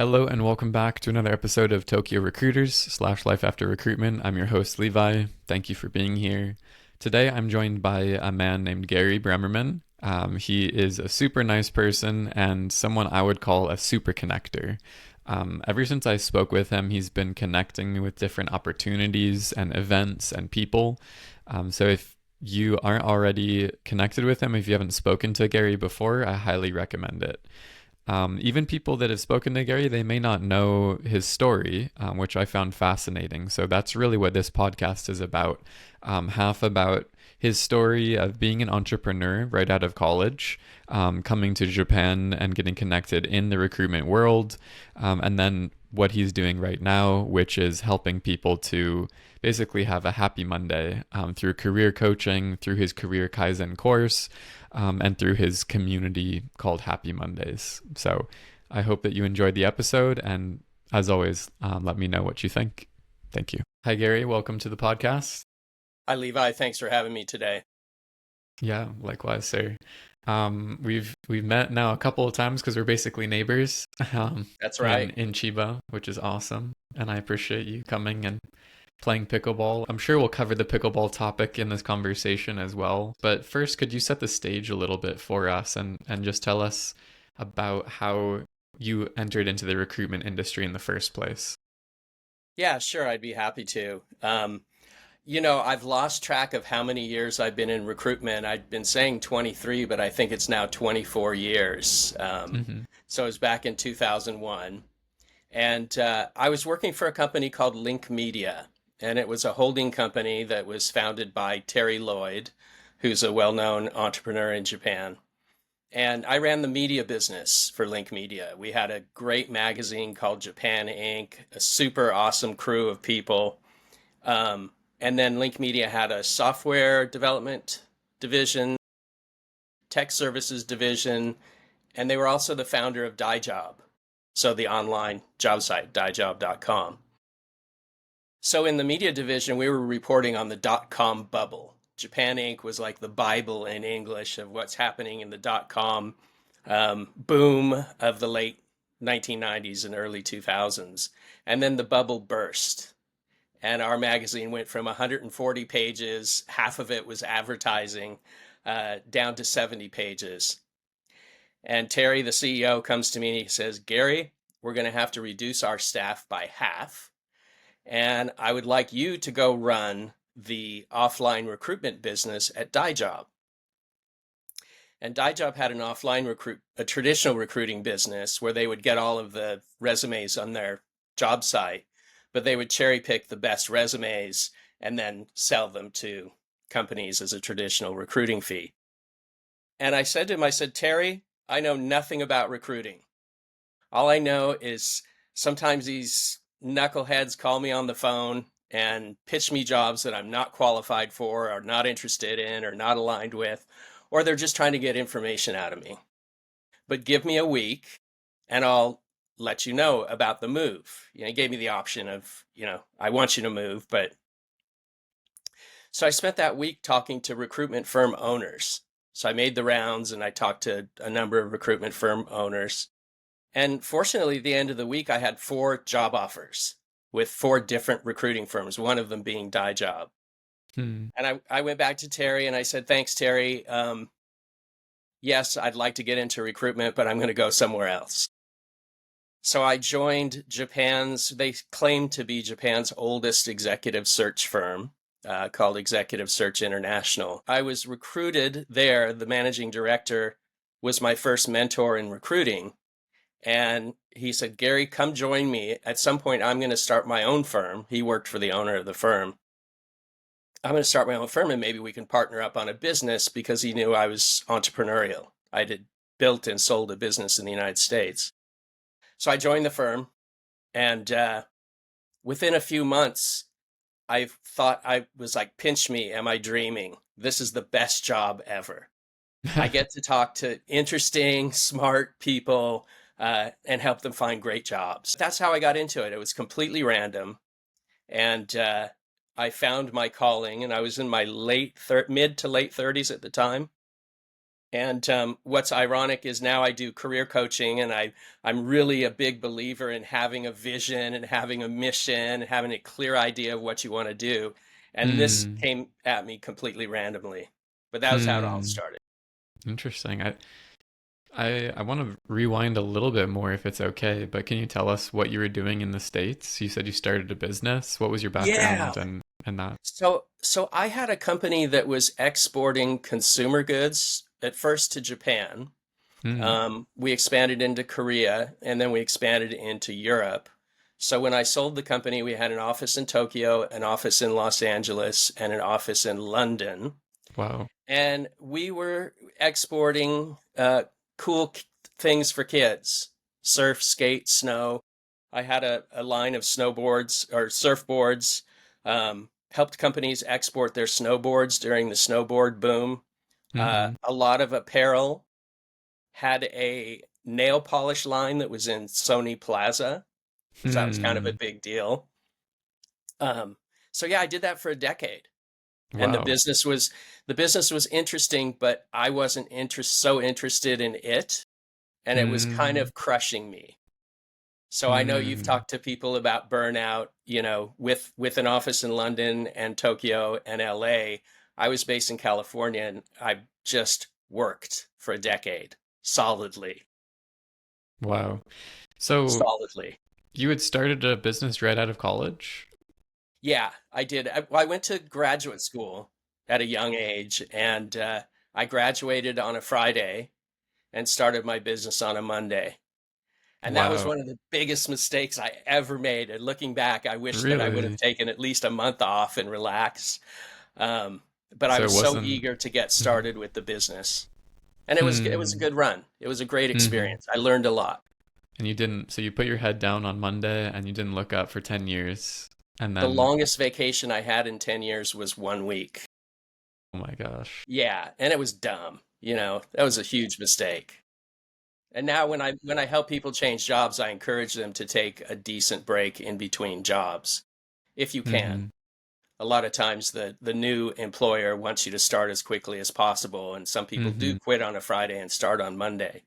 Hello and welcome back to another episode of Tokyo Recruiters slash Life After Recruitment. I'm your host, Levi. Thank you for being here. Today I'm joined by a man named Gary Bremermann. He is a super nice person and someone I would call a super connector. Ever since I spoke with him, he's been connecting me with different opportunities and events and people. So if you aren't already connected with him, if you haven't spoken to Gary before, I highly recommend it. Even people that have spoken to Gary, they may not know his story, which I found fascinating. So that's really what this podcast is about. Half about his story of being an entrepreneur right out of college, coming to Japan and getting connected in the recruitment world, and then what he's doing right now, which is helping people to basically have a happy Monday through career coaching, through his career Kaizen course, and through his community called Happy Mondays. So I hope that you enjoyed the episode. And as always, let me know what you think. Thank you. Hi, Gary. Welcome to the podcast. Hi, Levi. Thanks for having me today. Yeah, likewise, sir. We've met now a couple of times because we're basically neighbors That's in right. Chiba, which is awesome. And I appreciate you coming and playing pickleball. I'm sure we'll cover the pickleball topic in this conversation as well. But first, could you set the stage a little bit for us and just tell us about how you entered into the recruitment industry in the first place? Yeah, sure. I'd be happy to. I've lost track of how many years I've been in recruitment. I'd been saying 23, but I think it's now 24 years. Mm-hmm. So it was back in 2001. And I was working for a company called Link Media. And it was a holding company that was founded by Terry Lloyd, who's a well-known entrepreneur in Japan. And I ran the media business for Link Media. We had a great magazine called Japan Inc., a super awesome crew of people. And then Link Media had a software development division, tech services division, and they were also the founder of DieJob, so the online job site, diejob.com. So in the media division, we were reporting on the dot-com bubble. Japan Inc. was like the Bible in English of what's happening in the dot-com boom of the late 1990s and early 2000s. And then the bubble burst. And our magazine went from 140 pages, half of it was advertising, down to 70 pages. And Terry, the CEO, comes to me and he says, Gary, we're going to have to reduce our staff by half. And I would like you to go run the offline recruitment business at DieJob. And DieJob had an a traditional recruiting business where they would get all of the resumes on their job site, but they would cherry pick the best resumes and then sell them to companies as a traditional recruiting fee. And I said to him, I said, Terry, I know nothing about recruiting. All I know is sometimes these knuckleheads call me on the phone and pitch me jobs that I'm not qualified for or not interested in or not aligned with, or they're just trying to get information out of me. But give me a week and I'll let you know about the move. He gave me the option of, I want you to move, but so I spent that week talking to recruitment firm owners. So I made the rounds and I talked to a number of recruitment firm owners. And fortunately, at the end of the week, I had 4 job offers with 4 different recruiting firms, one of them being DieJob. Hmm. And I went back to Terry and I said, thanks, Terry. Yes, I'd like to get into recruitment, but I'm going to go somewhere else. So I joined they claim to be Japan's oldest executive search firm, called Executive Search International. I was recruited there. The managing director was my first mentor in recruiting. And he said, Gary, come join me. At some point, I'm going to start my own firm. He worked for the owner of the firm. I'm going to start my own firm and maybe we can partner up on a business because he knew I was entrepreneurial. I had built and sold a business in the United States. So I joined the firm and within a few months, I thought I was like, pinch me, am I dreaming? This is the best job ever. I get to talk to interesting, smart people and help them find great jobs. That's how I got into it. It was completely random. And I found my calling, and I was in my mid to late 30s at the time. And what's ironic is now I do career coaching, and I'm really a big believer in having a vision and having a mission and having a clear idea of what you want to do. And this Hmm. came at me completely randomly, but that was how it all Hmm. started. Interesting. I want to rewind a little bit more if it's okay, but can you tell us what you were doing in the States? You said you started a business. What was your Yeah. background and that? So I had a company that was exporting consumer goods at first to Japan. Hmm. We expanded into Korea, and then we expanded into Europe. So when I sold the company, we had an office in Tokyo, an office in Los Angeles, and an office in London. Wow. And we were exporting cool things for kids: surf, skate, snow. I had a line of snowboards or surfboards, helped companies export their snowboards during the snowboard boom. Mm-hmm. A lot of apparel, had a nail polish line that was in Sony Plaza. So that was kind of a Hmm. big deal. Um, so yeah, I did that for a decade. And Wow. the business was interesting, but I wasn't so interested in it, and it was kind Hmm. of crushing me. So I know you've Hmm. talked to people about burnout, with an office in London and Tokyo and LA. I was based in California, and I just worked for a decade solidly, Wow. So solidly. you had started a business right out of college? Yeah, I did. I went to graduate school at a young age, and I graduated on a Friday and started my business on a Monday. And that was Wow. one of the biggest mistakes I ever made. And looking back, I wish that I would have Really? taken at least a month off and relax. Um, but I So it was so wasn't. eager to get Mhm. started with the business, and it was a Hmm. good run. It was a great Hmm. experience. I learned a lot. And you didn't, so you put your head down on Monday and you didn't look up for 10 years. And The then, longest vacation I had in 10 years was 1 week. oh my gosh. Yeah, and it was dumb. That was a huge mistake. And now when I help people change jobs, I encourage them to take a decent break in between jobs if you can. Hmm. A lot of times the new employer wants you to start as quickly as possible, and some people do Hmm. quit on a Friday and start on Monday.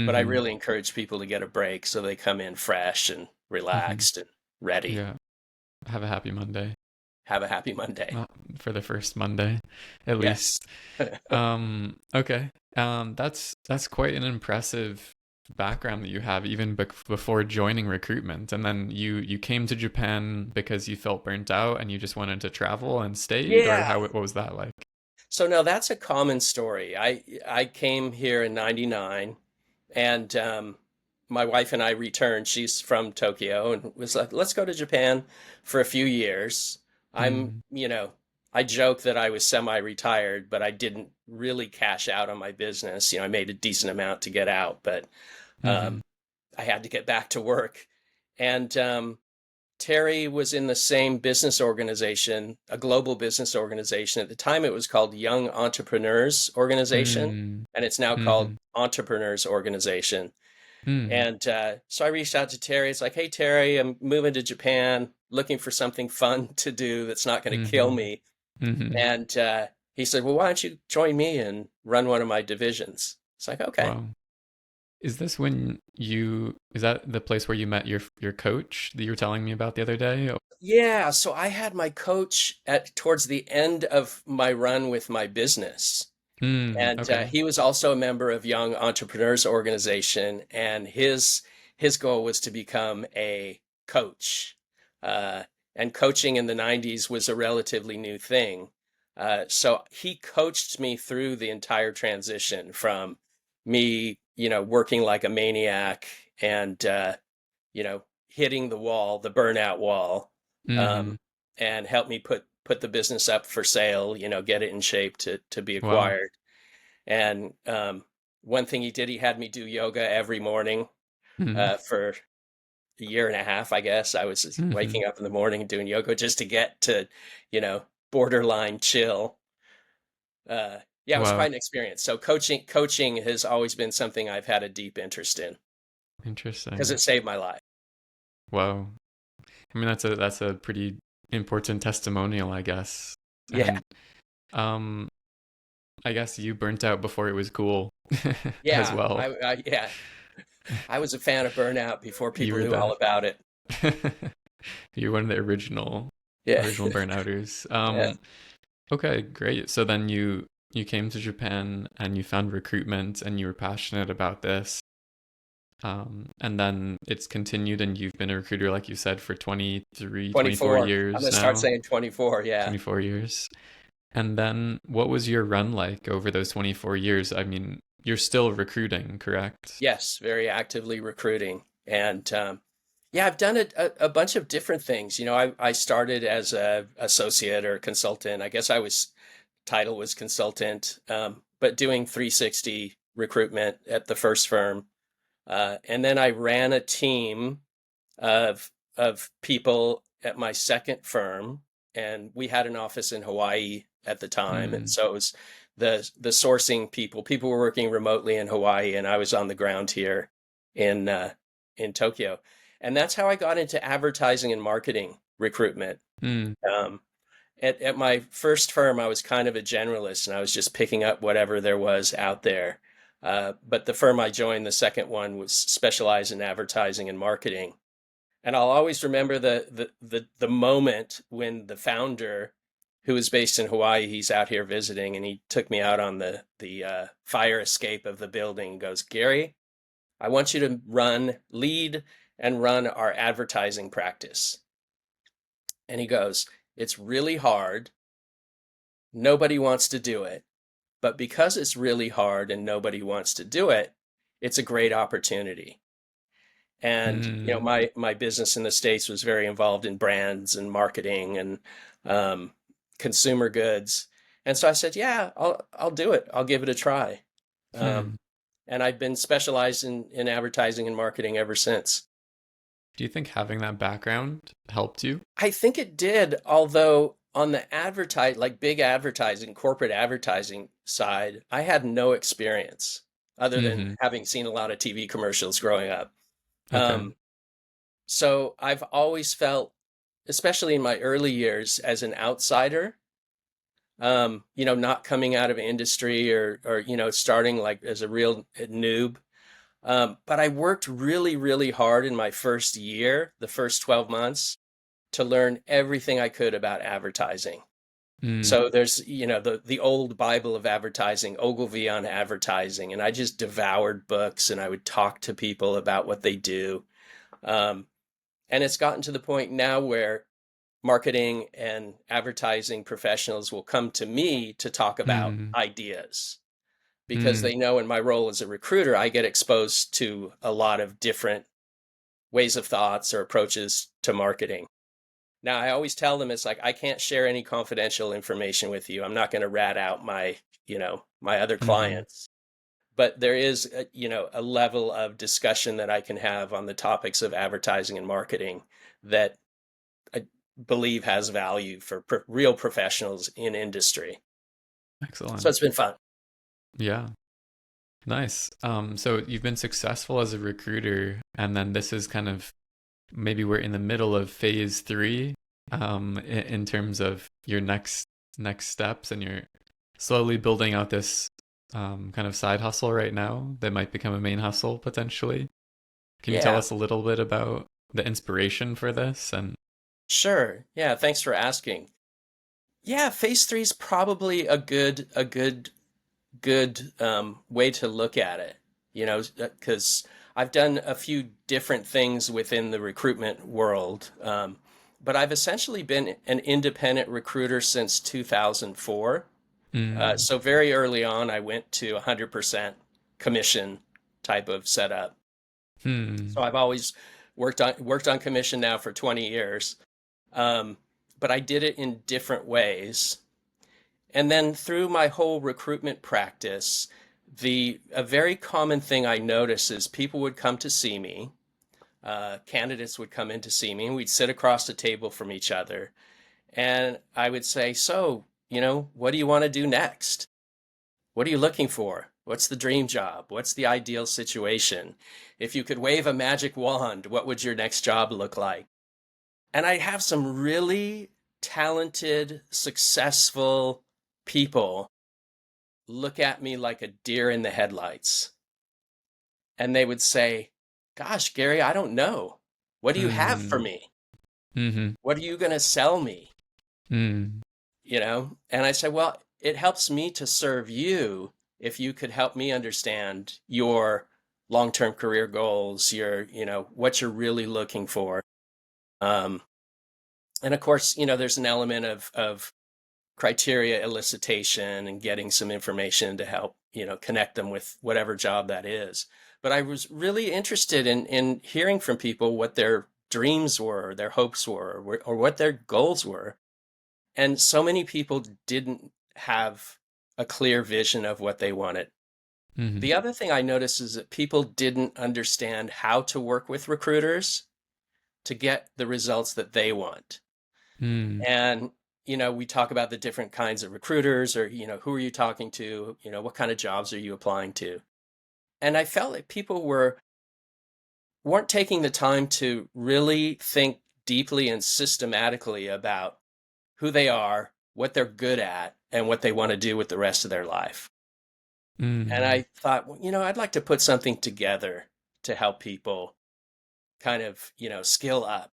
But I Hmm. really encourage people to get a break so they come in fresh and Hmm. relaxed and ready. Yeah. Have a happy Monday. Have a happy Monday. Not for the first Monday, at Yes. least. Okay. That's quite an impressive background that you have even before joining recruitment. And then you came to Japan because you felt burnt out and you just wanted to travel and stayed, or Yeah. what was that like? So no, that's a common story. I came here in '99, and my wife and I returned. She's from Tokyo, and was like, "Let's go to Japan for a few years." I'm, Mm, I joke that I was semi-retired, but I didn't really cash out on my business. I made a decent amount to get out, but mm-hmm, um, I had to get back to work. And Terry was in the same business organization, a global business organization. At the time, it was called Young Entrepreneurs Organization, mm, and it's now called mm-hmm, Entrepreneurs Organization. mm, And so I reached out to Terry. It's like, hey, Terry, I'm moving to Japan, looking for something fun to do that's not going to kill mm-hmm, me. mm-hmm. And he said, well, why don't you join me and run one of my divisions? It's like, okay. Wow. Is that the place where you met your coach that you were telling me about the other day? Yeah, so I had my coach at towards the end of my run with my business. And Okay. he was also a member of Young Entrepreneurs Organization, and his goal was to become a coach. Uh, and coaching in the '90s was a relatively new thing. So he coached me through the entire transition from me, working like a maniac and hitting the wall, the burnout wall, Mm-hmm. um, and helped me put the business up for sale, get it in shape to be Wow. acquired. And one thing he did, he had me do yoga every morning Mm-hmm. for a year and a half, I guess. I was just Mm-hmm. waking up in the morning and doing yoga just to get to, borderline chill. Yeah, it was Wow. quite an experience. So coaching has always been something I've had a deep interest in because Interesting. it saved my life. Wow. I mean, that's a pretty important testimonial, I guess. Yeah. And um, I guess you burnt out before it was cool as Yeah, well. yeah, I was a fan of burnout before You people were knew all the about it. you're one of the Yeah, original burnouters. yeah. Okay, great. So then you came to Japan and you found recruitment and you were passionate about this. And then it's continued and you've been a recruiter, like you said, for 23, 24 24. I'm years gonna start now, saying 24. Yeah. 24 years. And then what was your run like over those 24 years? I mean, you're still recruiting, correct? Yes, very actively recruiting. And yeah, I've done a bunch of different things. I started as a associate or consultant. I guess title was consultant, but doing 360 recruitment at the first firm. And then I ran a team of people at my second firm, and we had an office in Hawaii at the time, and Hmm. so it was the sourcing people. People were working remotely in Hawaii, and I was on the ground here in Tokyo, and that's how I got into advertising and marketing recruitment. Hmm. Um, at my first firm, I was kind of a generalist, and I was just picking up whatever there was out there. But the firm I joined, the second one, was specialized in advertising and marketing. And I'll always remember the moment when the founder, who is based in Hawaii, he's out here visiting, and he took me out on the fire escape of the building. And goes, Gary, I want you to lead and run our advertising practice. And he goes, it's really hard. Nobody wants to do it. But because it's really hard and nobody wants to do it, it's a great opportunity. And Hmm. my business in the States was very involved in brands and marketing and um, consumer goods. And so I said, yeah, I'll do it. I'll give it a try. Um, Hmm. and I've been specialized in advertising and marketing ever since. Do you think having that background helped you? I think it did, although on the like big advertising, corporate advertising side, I had no experience other than Hmm. having seen a lot of TV commercials growing up. Okay. Um, so I've always felt, especially in my early years, as an outsider, not coming out of industry or starting like as a real noob. But I worked really, really hard in my first year, the first 12 months, to learn everything I could about advertising. Mm. So there's, the old Bible of advertising, Ogilvy on advertising, and I just devoured books and I would talk to people about what they do. Um, and it's gotten to the point now where marketing and advertising professionals will come to me to talk about Mm. ideas because Mm. they know in my role as a recruiter, I get exposed to a lot of different ways of thoughts or approaches to marketing. Now, I always tell them it's like I can't share any confidential information with you. I'm not going to rat out my other Hmm. clients. But there is, a level of discussion that I can have on the topics of advertising and marketing that I believe has value for real professionals in industry. So Excellent. it's been fun. Yeah. Nice. So you've been successful as a recruiter, and then this is kind of maybe we're in the middle of phase three, in terms of your next steps, and you're slowly building out this kind of side hustle right now that might become a main hustle potentially. Can you tell Yeah, us a little bit about the inspiration for this? And sure. Yeah, thanks for asking. Yeah, phase three is probably a good way to look at it, because I've done a few different things within the recruitment world. But I've essentially been an independent recruiter since 2004. mm. So very early on, I went to 100% commission type of setup. Hmm. So I've always worked on commission now for 20 years. Um, but I did it in different ways. And then through my whole recruitment practice, the a very common thing I noticed is people would come to see me, candidates would come in to see me, and we'd sit across the table from each other. And I would say, so, what do you want to do next? What are you looking for? What's the dream job? What's the ideal situation? If you could wave a magic wand, what would your next job look like? And I have some really talented, successful people look at me like a deer in the headlights. And they would say, "Gosh, Gary, I don't know. What do you have for Mm. me? Mm-hmm. What are you going to sell me?" Mm. And I said, "Well, it helps me to serve you if you could help me understand your long-term career goals, what you're really looking for." Um, and of course, there's an element of criteria elicitation and getting some information to help, connect them with whatever job that is. But I was really interested in hearing from people what their dreams were, their hopes were, or what their goals were. And so many people didn't have a clear vision of what they wanted. Mm-hmm. The other thing I noticed is that people didn't understand how to work with recruiters to get the results that they want. Mm. And, we talk about the different kinds of recruiters, or, who are you talking to? What kind of jobs are you applying to? And I felt like people weren't taking the time to really think deeply and systematically about who they are, what they're good at, and what they want to do with the rest of their life. And Mm. I thought, well, I'd like to put something together to help people kind of, skill up.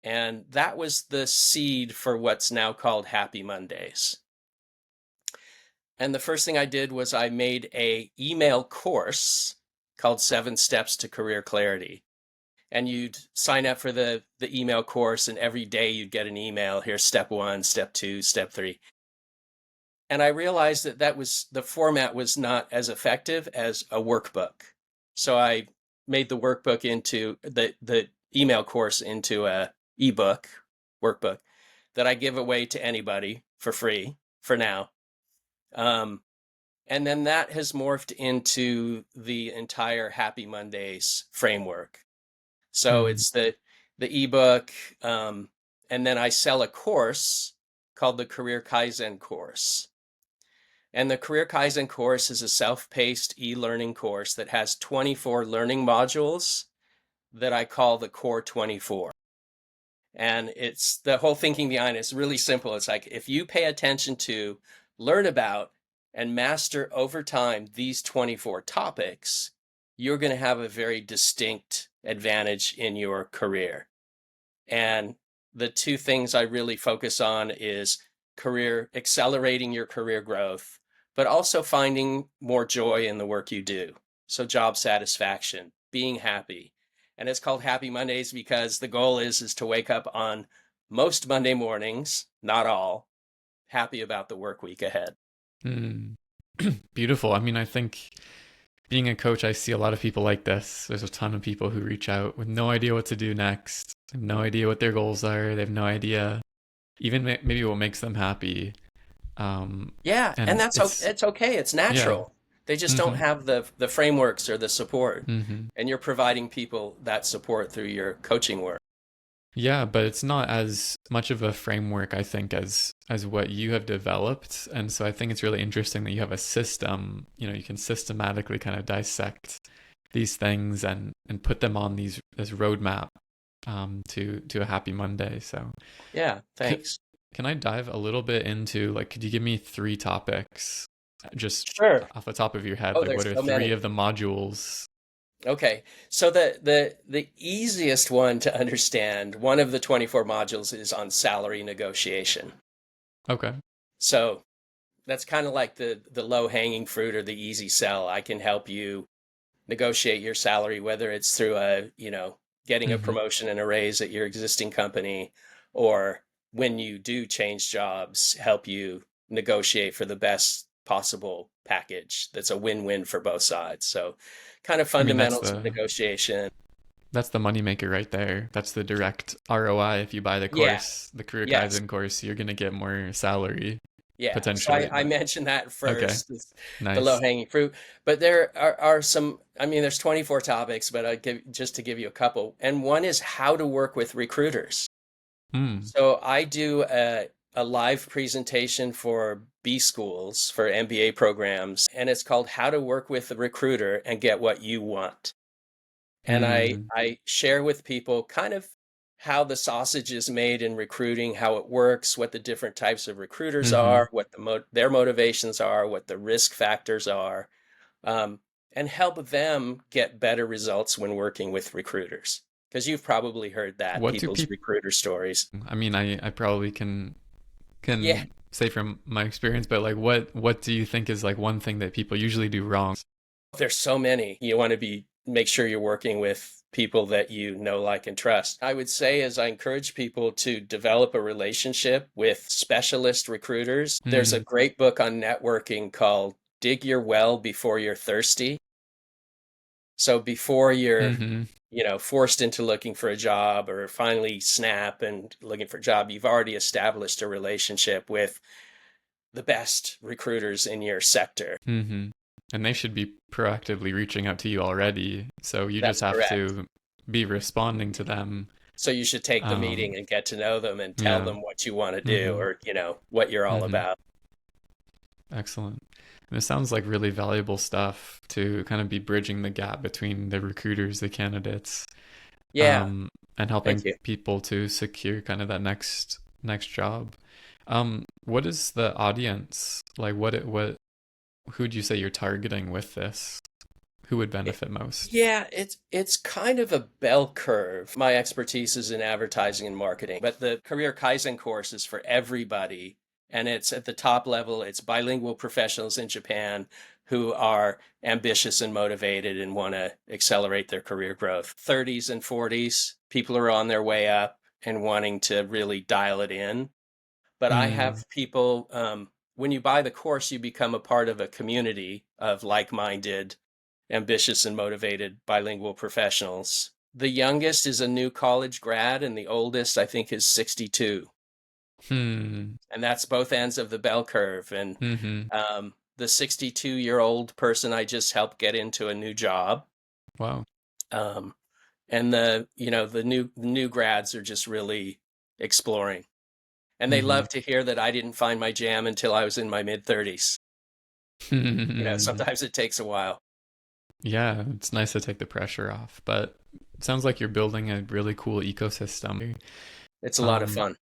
And that was the seed for what's now called Happy Mondays. And the first thing I did was I made a email course called 7 Steps to Career Clarity. And you'd sign up for the email course, and every day you'd get an email. Here's step 1, step 2, step 3. And I realized that the format was not as effective as a workbook. So I made the workbook into the email course into a ebook workbook that I give away to anybody for free for now. Um, and then that has morphed into the entire Happy Mondays framework. So Mm. it's the ebook, and then I sell a course called the Career Kaizen course. And the Career Kaizen course is a self-paced e-learning course that has 24 learning modules that I call the Core 24. And it's the whole thinking behind it is really simple. It's like if you pay attention to, learn about, and master over time these 24 topics, you're going to have a very distinct advantage in your career. And the two things I really focus on is accelerating your career growth, but also finding more joy in the work you do. So job satisfaction, being happy. And it's called Happy Mondays because the goal is to wake up on most Monday mornings, not all, happy about the work week ahead. Mm. Beautiful. I mean, I think being a coach, I see a lot of people like this. There's a ton of people who reach out with no idea what to do next, have no idea what their goals are. They have no idea even maybe what makes them happy. Yeah, and And it's, it's okay. It's yeah. natural. They just don't Mm-hmm. have the frameworks or the support, Mm-hmm. and you're providing people that support through your coaching work. Yeah, but it's not as much of a framework, I think, as what you have developed. And so I think it's really interesting that you have a system, you can systematically kind of dissect these things and put them on this roadmap to a happy Monday. So Yeah, can, thanks. can I dive a little bit into like could you give me three topics just Sure. off the top of your head? Oh, Like what there's are so three many. of the modules? Okay. So the easiest one to understand, one of the 24 modules is on salary negotiation. Okay. So that's kind of like the low-hanging fruit or the easy sell. I can help you negotiate your salary, whether it's through getting a Mm-hmm. promotion and a raise at your existing company, or when you do change jobs, help you negotiate for the best possible package that's a win-win for both sides. So kind of I mean, that's fundamentals of the negotiation. That's the moneymaker right there. That's the direct ROI. If you buy the Yeah, course, the career yes. Kaizen course, you're gonna get more salary Yeah. So potentially. I But mentioned that okay, first, the nice. low-hanging fruit. But there are some, I mean, there's 24 topics, but just to give you a couple. And one is how to work with recruiters. Hmm. So I do a live presentation for B schools, for MBA programs, and it's called How to Work with a Recruiter and Get What You Want. And I Hmm. I share with people kind of how the sausage is made in recruiting, how it works, what the different types of recruiters Mm-hmm. are, what their motivations are, what the risk factors are, um, and help them get better results when working with recruiters. Because you've probably heard that, What do people's people? recruiter stories. I mean, I probably can Yeah, say from my experience, but like, what do you think is like one thing that people usually do wrong? there's so many. You want to make sure you're working with people that you know, like, and trust. I would say is I encourage people to develop a relationship with specialist recruiters. There's a Mm, great book on networking called Dig Your Well Before You're Thirsty. So before you're, mm-hmm. forced into looking for a job or finally snap and looking for a job, you've already established a relationship with the best recruiters in your sector. Mm-hmm. And they should be proactively reaching out to you already. So you just That's have correct. to be responding to them. So you should take the Um, meeting and get to know them and tell yeah. them what you want to do, Mm-hmm. or, what you're all Mm-hmm. about. Excellent. And it sounds like really valuable stuff to kind of be bridging the gap between the recruiters, the candidates, Yeah, and thank helping you. people to secure kind of that next job. What is the audience like? What who'd you say you're targeting with this? Who would It- benefit most? yeah, it's kind of a bell curve. My expertise is in advertising and marketing, but the career Kaizen course is for everybody. And it's at the top level, it's bilingual professionals in Japan who are ambitious and motivated and want to accelerate their career growth. 30s and 40s, people are on their way up and wanting to really dial it in. But I Hmm. have people, when you buy the course, you become a part of a community of like-minded, ambitious, and motivated bilingual professionals. The youngest is a new college grad, and the oldest, I think, is 62. Hmm. And that's both ends of the bell curve. And Hmm. the 62-year-old person I just helped get into a new job. Wow. Um, and the new grads are just really exploring. And they Hmm. love to hear that I didn't find my jam until I was in my mid 30s. Sometimes it takes a while. Yeah, it's nice to take the pressure off, but it sounds like you're building a really cool ecosystem. It's a lot of Um, fun.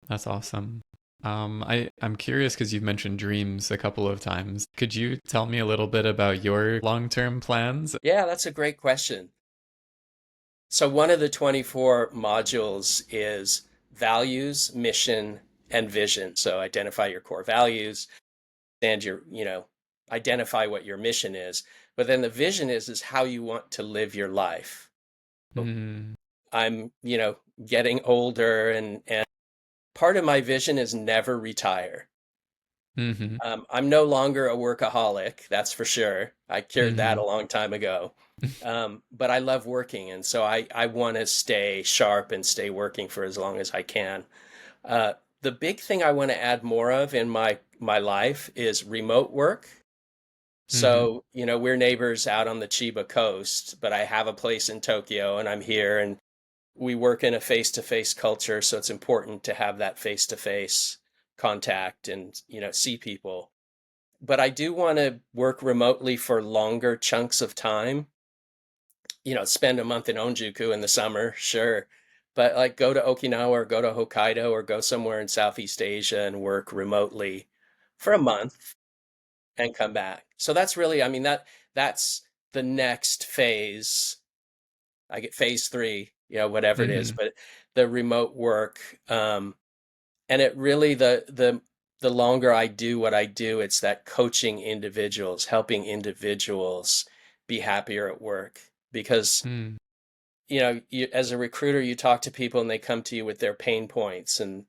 that's awesome. I'm curious because you've mentioned dreams a couple of times. Could you tell me a little bit about your long-term plans? Yeah, that's a great question. So, one of the 24 modules is values, mission, and vision. So, identify your core values and identify what your mission is. But then the vision is how you want to live your life. Hmm. I'm, getting older, and part of my vision is never retire. Hmm. I'm no longer a workaholic, that's for sure. I cured that Hmm. a long time ago. But I love working, and so I want to stay sharp and stay working for as long as I can. The big thing I want to add more of in my life is remote work. Hmm. So, we're neighbors out on the Chiba coast, but I have a place in Tokyo and I'm here, and we work in a face-to-face culture, so it's important to have that face-to-face contact and, see people. But I do want to work remotely for longer chunks of time. Spend a month in Onjuku in the summer, sure. But like go to Okinawa or go to Hokkaido or go somewhere in Southeast Asia and work remotely for a month and come back. So that's really, I mean, that's the next phase. I get phase three, whatever it is, Hmm. but the remote work, and it really the longer I do what I do, it's that coaching individuals, helping individuals be happier at work. Because Hmm. as a recruiter, you talk to people and they come to you with their pain points, and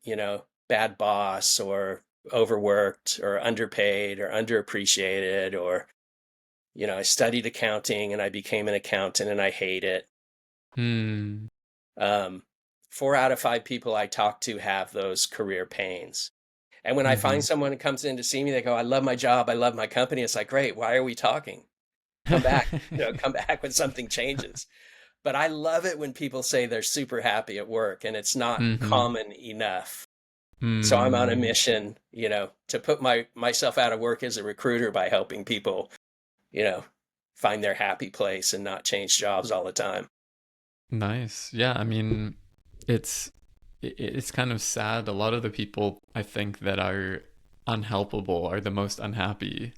bad boss, or overworked, or underpaid, or underappreciated, or I studied accounting and I became an accountant and I hate it. Hmm. um, 4 out of 5 people I talk to have those career pains. And when I find Hmm. someone who comes in to see me, they go, "I love my job. I love my company." It's like, great. Why are we talking? Come back, come back when something changes. But I love it when people say they're super happy at work, and it's not Hmm. common enough. So I'm on a Hmm. mission, to put myself out of work as a recruiter by helping people, you know, find their happy place and not change jobs all the time. Nice. Yeah, I mean, it's it's kind of sad. A lot of the people I think that are unhelpable are the most unhappy,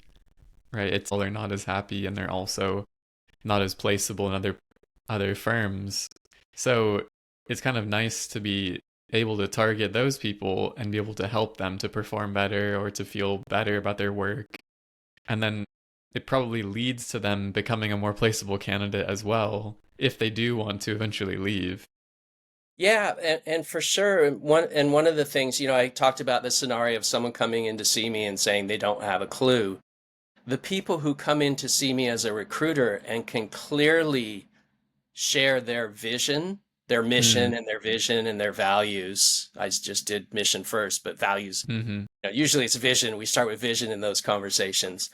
right? It's all they're not as happy and they're also not as placeable in other firms. So it's kind of nice to be able to target those people and be able to help them to perform better or to feel better about their work. And then it probably leads to them becoming a more placeable candidate as well if they do want to eventually leave. Yeah, and for sure, one of the things, I talked about the scenario of someone coming in to see me and saying they don't have a clue. The people who come in to see me as a recruiter and can clearly share their vision, their mission Mm. and their vision and their values. I just did mission first, but values, Mm-hmm. usually it's vision. We start with vision in those conversations.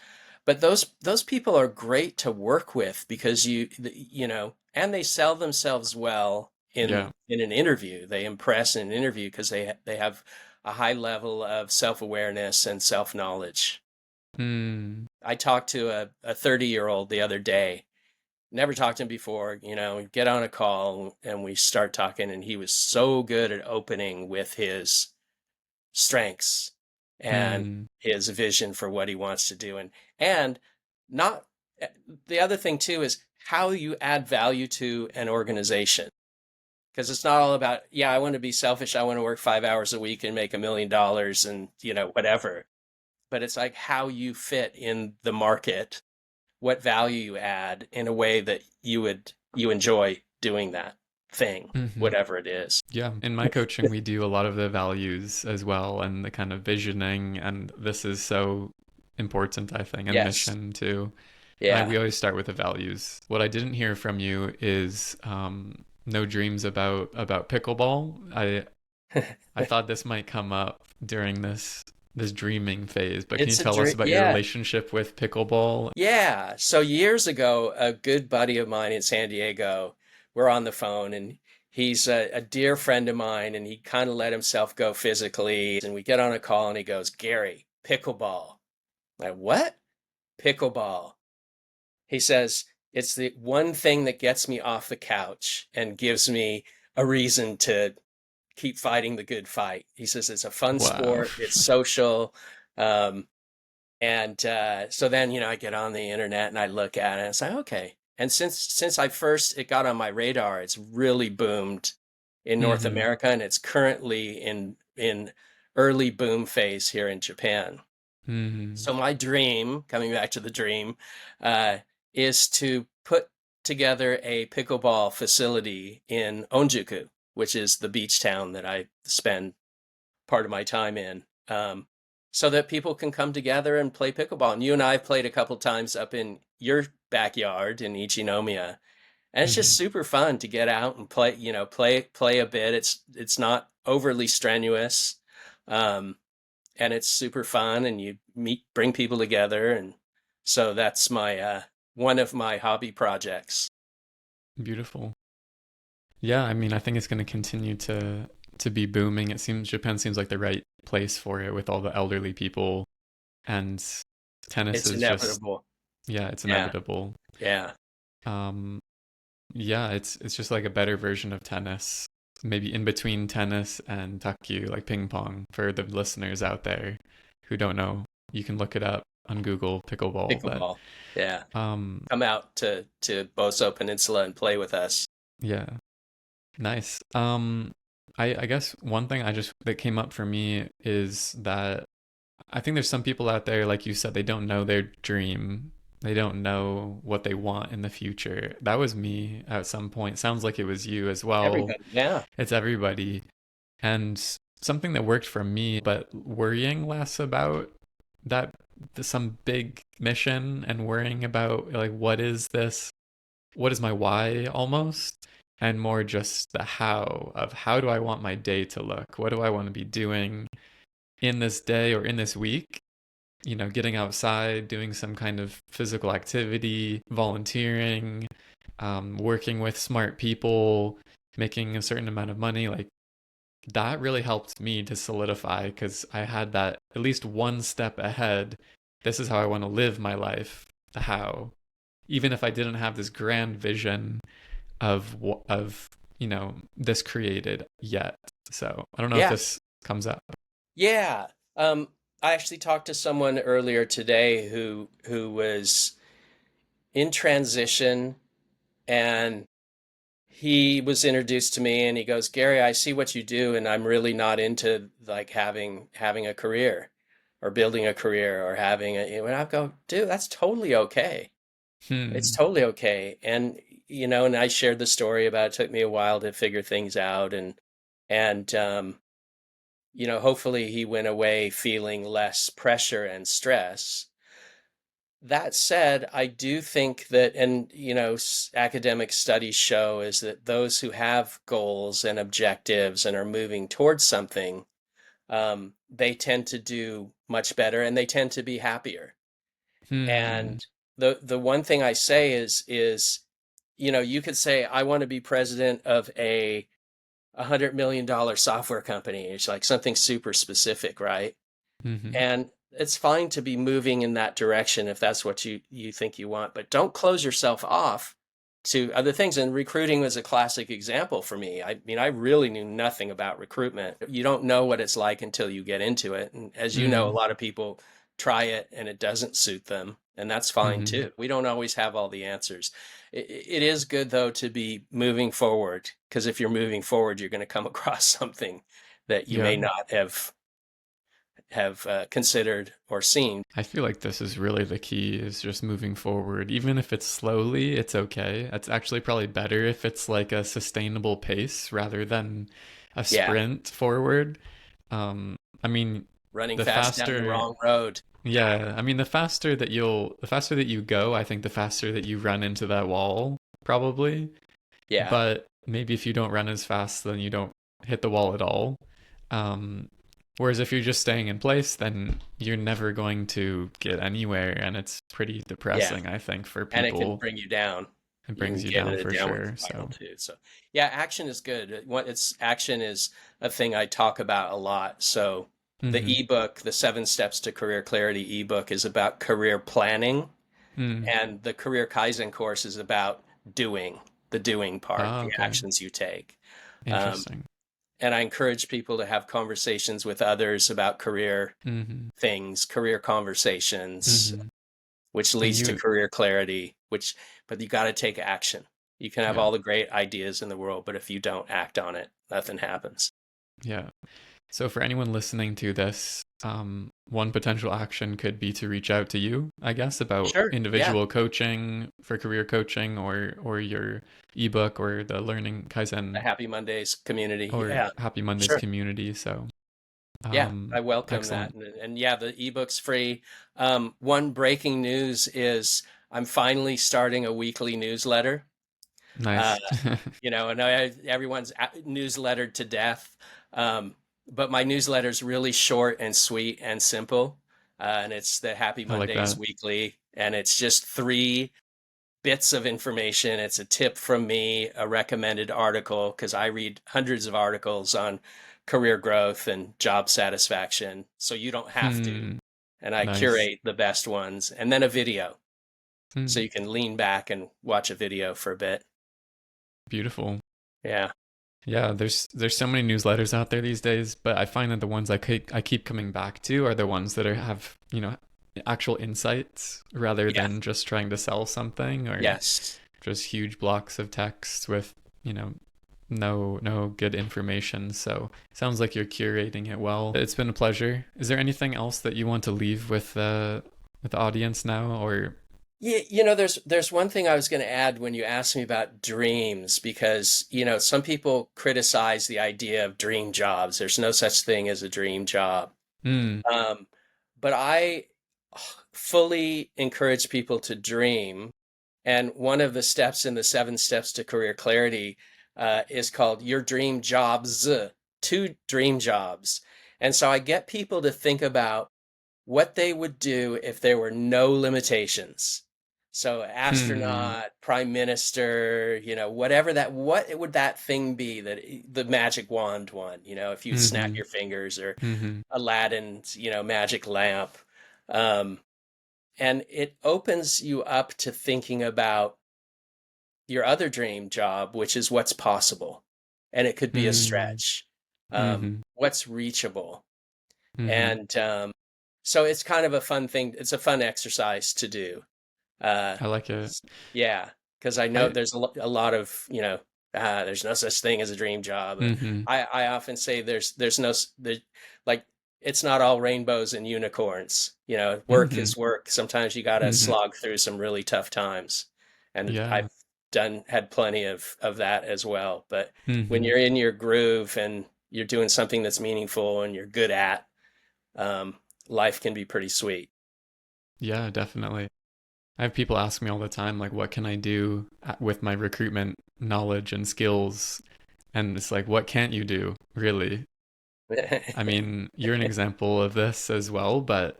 But those people are great to work with because and they sell themselves well Yeah. in an interview. They impress in an interview because they have a high level of self-awareness and self-knowledge. Mm. I talked to a 30-year-old the other day. Never talked to him before, get on a call and we start talking, and he was so good at opening with his strengths and Mm. his vision for what he wants to do. And not the other thing too is how you add value to an organization. Because it's not all about, yeah, I want to be selfish. I want to work 5 hours a week and make $1 million and, whatever. But it's like how you fit in the market, what value you add in a way that you enjoy doing that thing, Mm-hmm. whatever it is. Yeah, in my coaching, we do a lot of the values as well and the kind of visioning, and this is so important, I think, and Yes. mission too. Yeah. We always start with the values. What I didn't hear from you is no dreams about pickleball. I thought this might come up during this dreaming phase, but can you It's a tell us dream. about your Yeah. relationship with pickleball? Yeah. So years ago, a good buddy of mine in San Diego, we're on the phone, and he's a dear friend of mine, and he kind of let himself go physically. And we get on a call and he goes, Gary, pickleball. I'm like, what? Pickleball. He says, it's the one thing that gets me off the couch and gives me a reason to keep fighting the good fight. He says it's a fun Wow. sport, it's social. Um, And so then, I get on the internet and I look at it and it's like, okay. And since it got on my radar, it's really boomed in North Mm-hmm. America, and it's currently in early boom phase here in Japan. Mm-hmm. So my dream, coming back to the dream, uh, is to put together a pickleball facility in Onjuku, which is the beach town that I spend part of my time in, so that people can come together and play pickleball. And you and I have played a couple times up in your backyard in Ichinomiya, and it's just Mm-hmm. super fun to get out and play. Play a bit. It's not overly strenuous, um, and it's super fun. And you bring people together, and so that's my one of my hobby projects. Beautiful. Yeah, I mean, I think it's going to continue to be booming. It seems Japan seems like the right place for it with all the elderly people, and tennis It's is just, inevitable. yeah, it's Yeah, inevitable. yeah. Um, yeah, it's just like a better version of tennis, maybe in between tennis and takyu, like ping pong. For the listeners out there who don't know, you can look it up on Google, pickleball. But Pickleball. Yeah. um, Come out to Boso Peninsula and play with us. yeah, nice. I guess one thing that came up for me is that I think there's some people out there, like you said, they don't know their dream. They don't know what they want in the future. That was me at some point. Sounds like it was you as well. Everybody. Yeah. It's everybody. And something that worked for me, but worrying less about that, some big mission, and worrying about like, what is this? What is my why almost? And more just the how of how do I want my day to look? What do I want to be doing in this day or in this week? Getting outside, doing some kind of physical activity, volunteering, working with smart people, making a certain amount of money. Like that really helped me to solidify because I had that at least one step ahead. This is how I want to live my life. The how. Even if I didn't have this grand vision of this created yet. So I don't know if Yeah. this comes up. Yeah. I actually talked to someone earlier today who was in transition, and he was introduced to me, and he goes, "Gary, I see what you do, and I'm really not into like having a career or building a career or having a," and I go, "Dude, that's totally okay. It's Hmm. totally okay." And and I shared the story about it took me a while to figure things out, and hopefully he went away feeling less pressure and stress. That said, I do think that, and academic studies show is that those who have goals and objectives and are moving towards something, they tend to do much better and they tend to be happier. Hmm. And the one thing I say is you could say I want to be president of $100 million software company. It's like something super specific, right? Hmm. And it's fine to be moving in that direction if that's what you think you want, but don't close yourself off to other things. And recruiting was a classic example for me. I mean, I really knew nothing about recruitment. You don't know what it's like until you get into it. And as you know, a Hmm. lot of people try it and it doesn't suit them, and that's fine Hmm. too. We don't always have all the answers. It is good though to be moving forward, because if you're moving forward, you're going to come across something that you Yeah. may not have considered or seen. I feel like this is really the key is just moving forward. Even if it's slowly, it's okay. It's actually probably better if it's like a sustainable pace rather than a Yeah, sprint forward. I mean, running the fast down the faster, wrong road. yeah, I mean, the faster that you go, I think the faster that you run into that wall, probably. Yeah, But maybe if you don't run as fast, then you don't hit the wall at all. Um, Whereas if you're just staying in place, then you're never going to get anywhere, and it's pretty yeah, depressing, I think, for and it can people. bring you down. It You brings can you get in down a for downward sure. spiral So, too. So, yeah, action is good. What it's action is a thing I talk about a lot. So, the mm-hmm. ebook, the 7 Steps to Career Clarity ebook, is about career planning, Mm. and the Career Kaizen course is about doing the doing part, Ah, the okay. actions you take. Um, Interesting. and I encourage people to have conversations with others about career Mm-hmm. things, career conversations, Mm-hmm. which And leads to you, career clarity, but you got to take action. You can have yeah, all the great ideas in the world, but if you don't act on it, nothing happens. yeah. So for anyone listening to this, one potential action could be to reach out to you, I guess, about Sure. Yeah. individual coaching for career coaching or your ebook or the Learning The Kaizen Happy Mondays community. or Yeah. Happy Mondays Sure. community. So, Yeah. I welcome that. excellent. And yeah, the ebook's free. One breaking news is I'm finally starting a weekly newsletter. Uh, Nice. and everyone's newslettered to death. Um, but my newsletter is really short and sweet and simple. And it's the Happy I like Mondays that. Weekly. And it's just 3 bits of information. It's a tip from me, a recommended article, because I read hundreds of articles on career growth and job satisfaction. So you don't have to. Hmm. And I Nice. curate the best ones. And then a video. So Hmm. you can lean back and watch a video for a bit. Beautiful. Yeah. Yeah, there's so many newsletters out there these days, but I find that the ones I keep coming back to are the ones that have, actual insights rather Yeah. than just trying to sell something or Yes. just huge blocks of text with, no good information. So, sounds like you're curating it well. It's been a pleasure. Is there anything else that you want to leave with the audience now or Yeah, there's one thing I was going to add when you asked me about dreams, because, some people criticize the idea of dream jobs. There's no such thing as a dream job. Hmm. Um, but I fully encourage people to dream. And one of the steps in the 7 Steps to Career Clarity is called Your Dream Jobs, 2 dream jobs. And so I get people to think about what they would do if there were no limitations. So Hmm. astronaut, prime minister, what would that thing be, that the magic wand one, if you snap Mm-hmm. your fingers, or Mm-hmm. Aladdin's, magic lamp. Um, and it opens you up to thinking about your other dream job, which is what's possible. and it could be a Mm, stretch. mm-hmm, What's reachable? mm-hmm. And so it's kind of a fun thing. It's a fun exercise to do. Uh, I like it. yeah, because I know I there's a lot of, there's no such thing as a dream job. mm-hmm, I often say there's no there, like it's not all rainbows and unicorns. Work mm-hmm, is work. Sometimes you got to mm-hmm. slog through some really tough times, and Yeah. I've had plenty of that as well. But when Mm-hmm. you're in your groove and you're doing something that's meaningful and you're good at, um, life can be pretty sweet. Yeah, definitely. I have people ask me all the time, like, what can I do with my recruitment knowledge and skills? And it's like, what can't you do, really? I mean, you're an example of this as well, but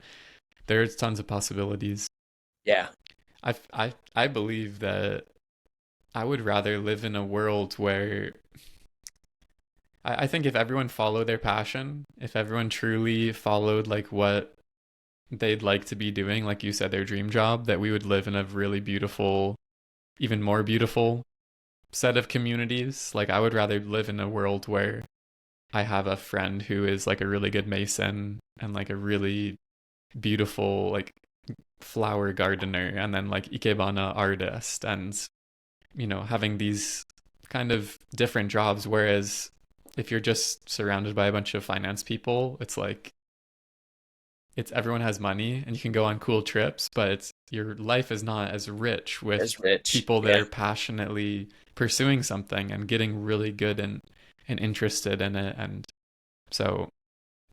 there's tons of possibilities. Yeah, I believe that I would rather live in a world where I think if everyone followed their passion, if everyone truly followed like what they'd like to be doing, like you said, their dream job, that we would live in a really beautiful, even more beautiful set of communities. Like I would rather live in a world where I have a friend who is like a really good mason and like a really beautiful like flower gardener and then like ikebana artist and having these kind of different jobs, whereas if you're just surrounded by a bunch of finance people, it's like it's everyone has money and you can go on cool trips, but it's your life is not as rich with it's rich. people that Yeah. are passionately pursuing something and getting really good and interested in it. And so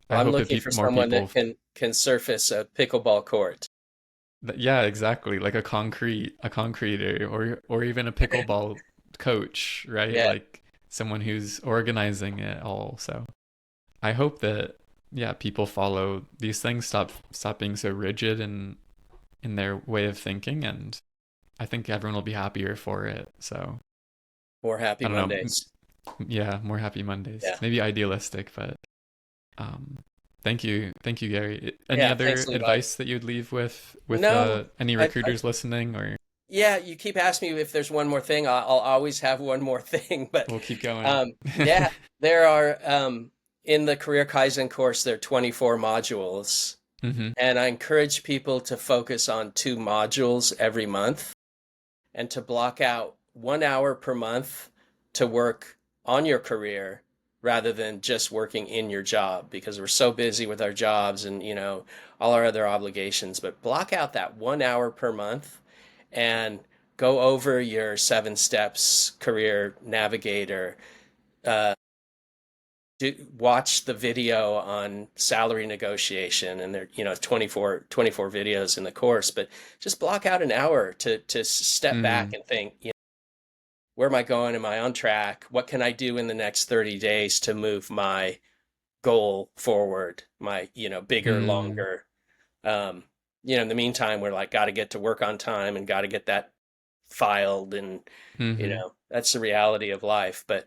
I Well, I'm hope that looking for more someone people that can surface a pickleball court. yeah, exactly, like a concreter or even a pickleball coach, right? Yeah, Like someone who's organizing it all. So I hope that yeah, people follow these things, stop being so rigid in their way of thinking, and I think everyone will be happier for it. So more happy I don't know. Mondays. Yeah, more happy Mondays. Yeah. Maybe idealistic, but um, thank you, Gary. Any Yeah, other thanks, Levi. advice that you'd leave with No, any I recruiters listening, or yeah, you keep asking me if there's one more thing. I'll always have one more thing, but we'll keep going? um, yeah, there are in the Career Kaizen course there are 24 modules, Mm-hmm. and I encourage people to focus on 2 modules every month and to block out 1 hour per month to work on your career rather than just working in your job because we're so busy with our jobs and all our other obligations. But block out that 1 hour per month and go over your 7 steps career navigator. uh, Watch the video on salary negotiation, and there 24 videos in the course, but just block out an hour to step back Mm-hmm. and think, where am I going? Am I on track? What can I do in the next 30 days to move my goal forward? My, bigger, Mm-hmm. longer. Um, in the meantime, we're like, got to get to work on time and got to get that filed. And, Mm-hmm. that's the reality of life. But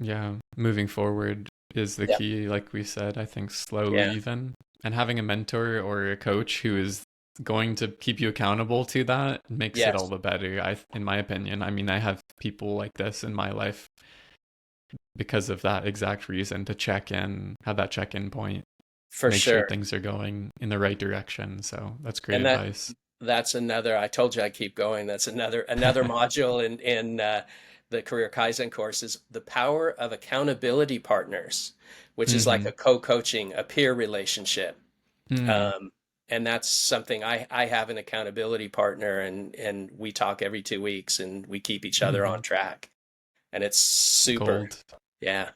Yeah, moving forward is the yeah, key, like we said, I think slowly yeah, even. And having a mentor or a coach who is going to keep you accountable to that makes it all yes, the better, in my opinion. I mean, I have people like this in my life because of that exact reason to check in, have that check-in point, for make sure sure. things are going in the right direction. So that's great And advice. that's another, I told you I keep going. That's another module in the Career Kaizen course is the power of accountability partners, which is like Mm-hmm. a co-coaching, a peer relationship. Mm, Um, and that's something I have an accountability partner, and we talk every 2 weeks and we keep each other mm-hmm. on track. And it's super. Gold. Yeah.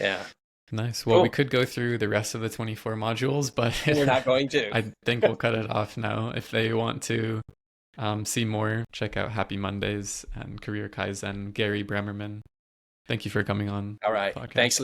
Yeah. Nice. Well, we Cool. could go through the rest of the 24 modules, but And we're not going to. I think we'll cut it off now. If they want to see more, check out Happy Mondays and Career Kaizen, Gary Bremerman. Thank you for coming on All right. the podcast. Thanks, Lee.